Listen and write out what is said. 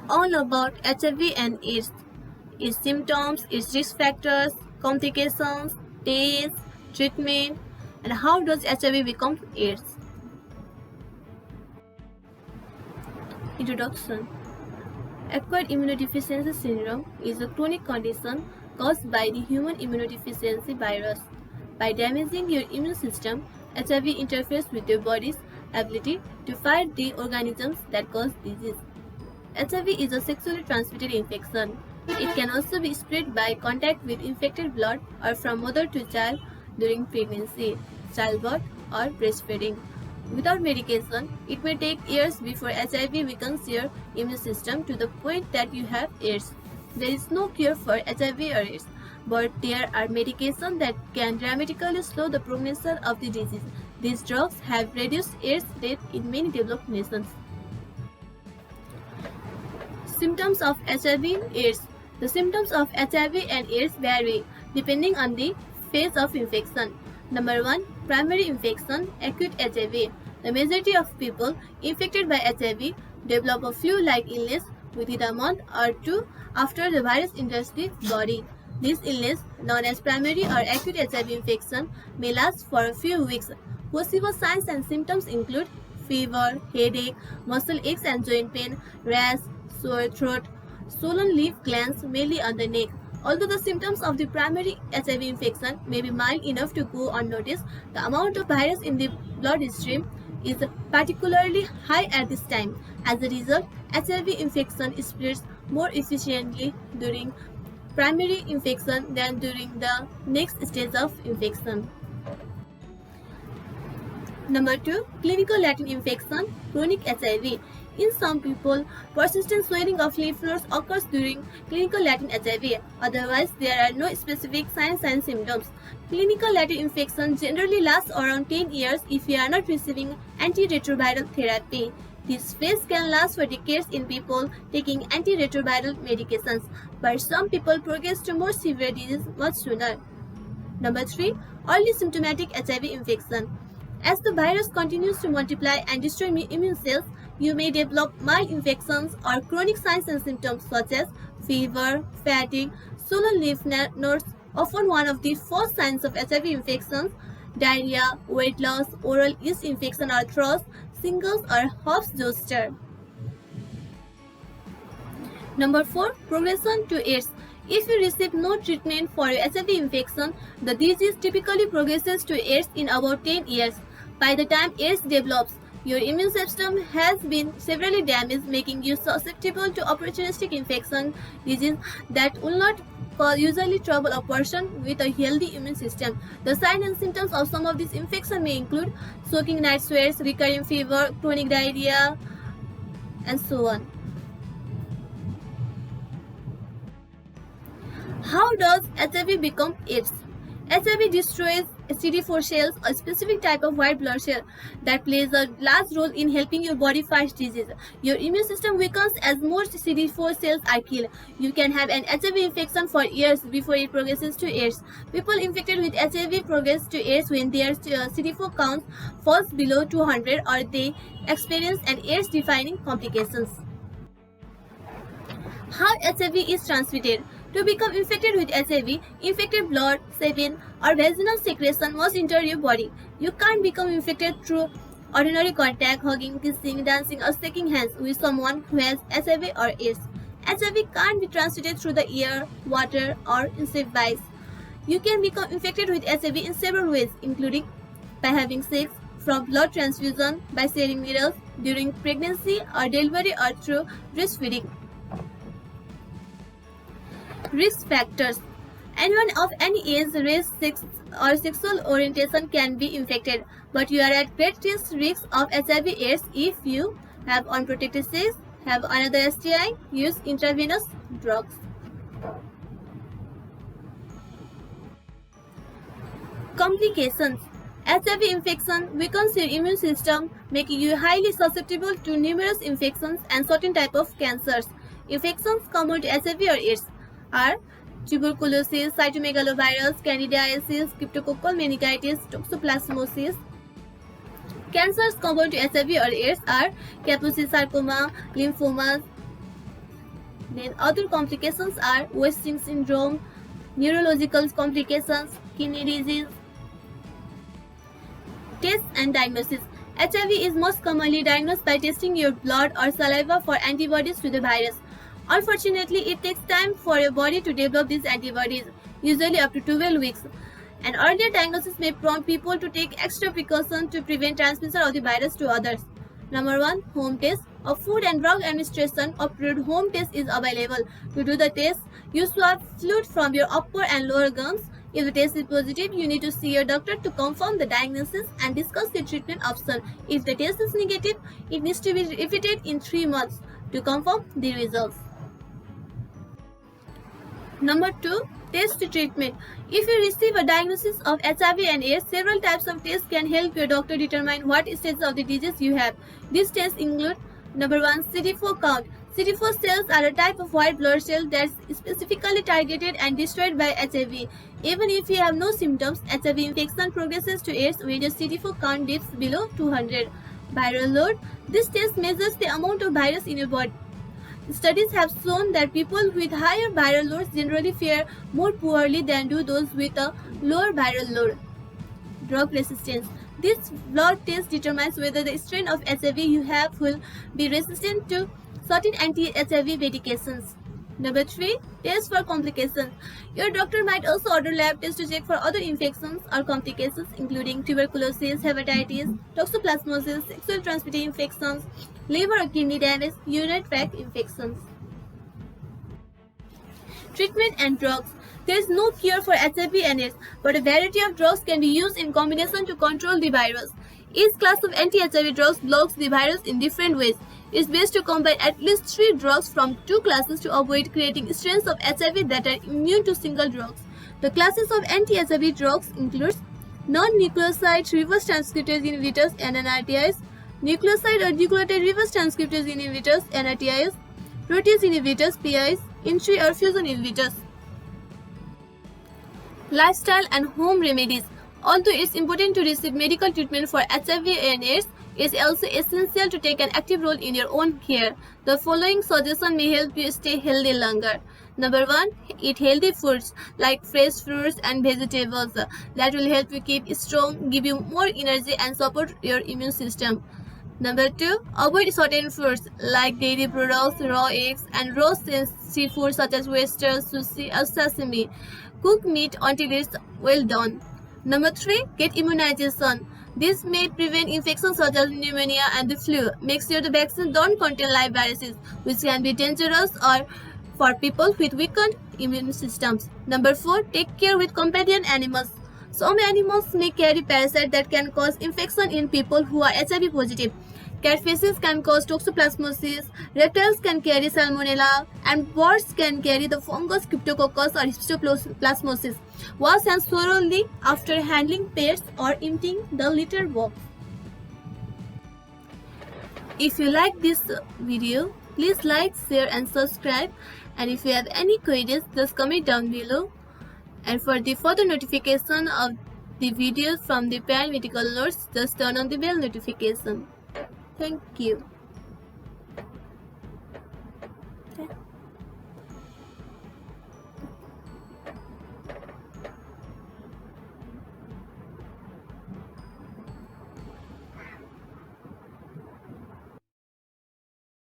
all about HIV and AIDS, its symptoms, its risk factors, complications, tests, treatment, and how does HIV become AIDS. Introduction. Acquired immunodeficiency syndrome is a chronic condition caused by the human immunodeficiency virus. By damaging your immune system, HIV interferes with your body's ability to fight the organisms that cause disease. HIV is a sexually transmitted infection. It can also be spread by contact with infected blood or from mother to child during pregnancy, childbirth, or breastfeeding. Without medication, it may take years before HIV weakens your immune system to the point that you have AIDS. There is no cure for HIV or AIDS, but there are medications that can dramatically slow the progression of the disease. These drugs have reduced AIDS death in many developed nations. Symptoms of HIV/AIDS. The symptoms of HIV and AIDS vary depending on the phase of infection. Number 1. Primary infection, acute HIV. The majority of people infected by HIV develop a flu-like illness within a month or two after the virus enters the body. This illness, known as primary or acute HIV infection, may last for a few weeks. Possible signs and symptoms include fever, headache, muscle aches and joint pain, rash, sore throat, swollen lymph glands, mainly on the neck. Although the symptoms of the primary HIV infection may be mild enough to go unnoticed, the amount of virus in the bloodstream is particularly high at this time. As a result, HIV infection spreads more efficiently during primary infection than during the next stage of infection. Number 2. Clinical latent infection, chronic HIV. In some people, persistent swelling of lymph nodes occurs during clinical latent HIV. Otherwise, there are no specific signs and symptoms. Clinical latent infection generally lasts around 10 years if you are not receiving antiretroviral therapy. This phase can last for decades in people taking antiretroviral medications, but some people progress to more severe disease much sooner. Number 3. Early symptomatic HIV infection. As the virus continues to multiply and destroy immune cells, you may develop mild infections or chronic signs and symptoms such as fever, fatigue, swollen lymph nodes, often one of the first signs of HIV infections, diarrhea, weight loss, oral yeast infection or thrush, shingles or Hoff's zoster. Number 4. Progression to AIDS. If you receive no treatment for your HIV infection, the disease typically progresses to AIDS in about 10 years. By the time AIDS develops, your immune system has been severely damaged, making you susceptible to opportunistic infection disease that will not usually trouble a person with a healthy immune system. The signs and symptoms of some of these infections may include soaking night sweats, recurring fever, chronic diarrhea, and so on. How does HIV become AIDS? HIV destroys CD4 cells, a specific type of white blood cell that plays a large role in helping your body fight disease. Your immune system weakens as more CD4 cells are killed. You can have an HIV infection for years before it progresses to AIDS. People infected with HIV progress to AIDS when their CD4 count falls below 200 or they experience an AIDS-defining complications. How HIV is transmitted. To become infected with HIV, infected blood, semen, or vaginal secretion must enter your body. You can't become infected through ordinary contact, hugging, kissing, dancing, or shaking hands with someone who has HIV or AIDS. HIV can't be transmitted through the air, water, or insect bites. You can become infected with HIV in several ways, including by having sex, from blood transfusion, by sharing needles during pregnancy or delivery, or through breastfeeding. Risk factors. Anyone of any age, race, sex, or sexual orientation can be infected, but you are at greatest risk of HIV/AIDS if you have unprotected sex, have another STI, use intravenous drugs. Complications. HIV infection weakens your immune system, making you highly susceptible to numerous infections and certain types of cancers. Infections common to HIV or AIDS are tuberculosis, cytomegalovirus, candidiasis, cryptococcal meningitis, toxoplasmosis. Cancers common to HIV or AIDS are Kaposi sarcoma, lymphomas, Then other complications are wasting syndrome, neurological complications, kidney disease. Tests and diagnosis. HIV is most commonly diagnosed by testing your blood or saliva for antibodies to the virus. Unfortunately, it takes time for your body to develop these antibodies, usually up to 12 weeks. An earlier diagnosis may prompt people to take extra precautions to prevent transmission of the virus to others. Number 1. Home test. A Food and Drug Administration approved home test is available. To do the test, you swab fluid from your upper and lower gums. If the test is positive, you need to see your doctor to confirm the diagnosis and discuss the treatment option. If the test is negative, it needs to be repeated in 3 months to confirm the results. Number 2. Test treatment. If you receive a diagnosis of HIV and AIDS, several types of tests can help your doctor determine what stage of the disease you have. These tests include: Number 1. CD4 count. CD4 cells are a type of white blood cell that's specifically targeted and destroyed by HIV. Even if you have no symptoms, HIV infection progresses to AIDS when your CD4 count dips below 200. Viral load. This test measures the amount of virus in your body. Studies have shown that people with higher viral loads generally fare more poorly than do those with a lower viral load. Drug resistance. This blood test determines whether the strain of HIV you have will be resistant to certain anti-HIV medications. Number 3. Test for complications. Your doctor might also order lab tests to check for other infections or complications, including tuberculosis, hepatitis, toxoplasmosis, sexually transmitted infections, liver or kidney damage, urinary tract infections. Treatment and drugs. There is no cure for HIV and AIDS, but a variety of drugs can be used in combination to control the virus. Each class of anti-HIV drugs blocks the virus in different ways. It is best to combine at least 3 drugs from 2 classes to avoid creating strains of HIV that are immune to single drugs. The classes of anti-HIV drugs include non-nucleoside reverse transcriptase inhibitors (NRTIs), nucleoside or nucleotide reverse transcriptase inhibitors (NRTIs), protease inhibitors (PIs), entry or fusion inhibitors. Lifestyle and home remedies. Although it's important to receive medical treatment for HIV and AIDS, it's also essential to take an active role in your own care. The following suggestions may help you stay healthy longer. Number 1. Eat healthy foods like fresh fruits and vegetables. That will help you keep strong, give you more energy and support your immune system. Number 2. Avoid certain foods like dairy products, raw eggs, and raw seafood such as oysters, sushi, or sashimi. Cook meat until it's well done. Number 3. Get immunization. This may prevent infections such as pneumonia and the flu. Make sure the vaccines don't contain live viruses, which can be dangerous or for people with weakened immune systems. Number 4. Take care with companion animals. Some animals may carry parasites that can cause infection in people who are HIV positive. Catfishes can cause toxoplasmosis, reptiles can carry salmonella, and birds can carry the fungus Cryptococcus or histoplasmosis. Wash hands thoroughly after handling pets or emptying the litter box. If you like this video, please like, share and subscribe. And if you have any queries, just comment down below. And for the further notification of the videos from the Parent Medical Notes, just turn on the bell notification. Thank you.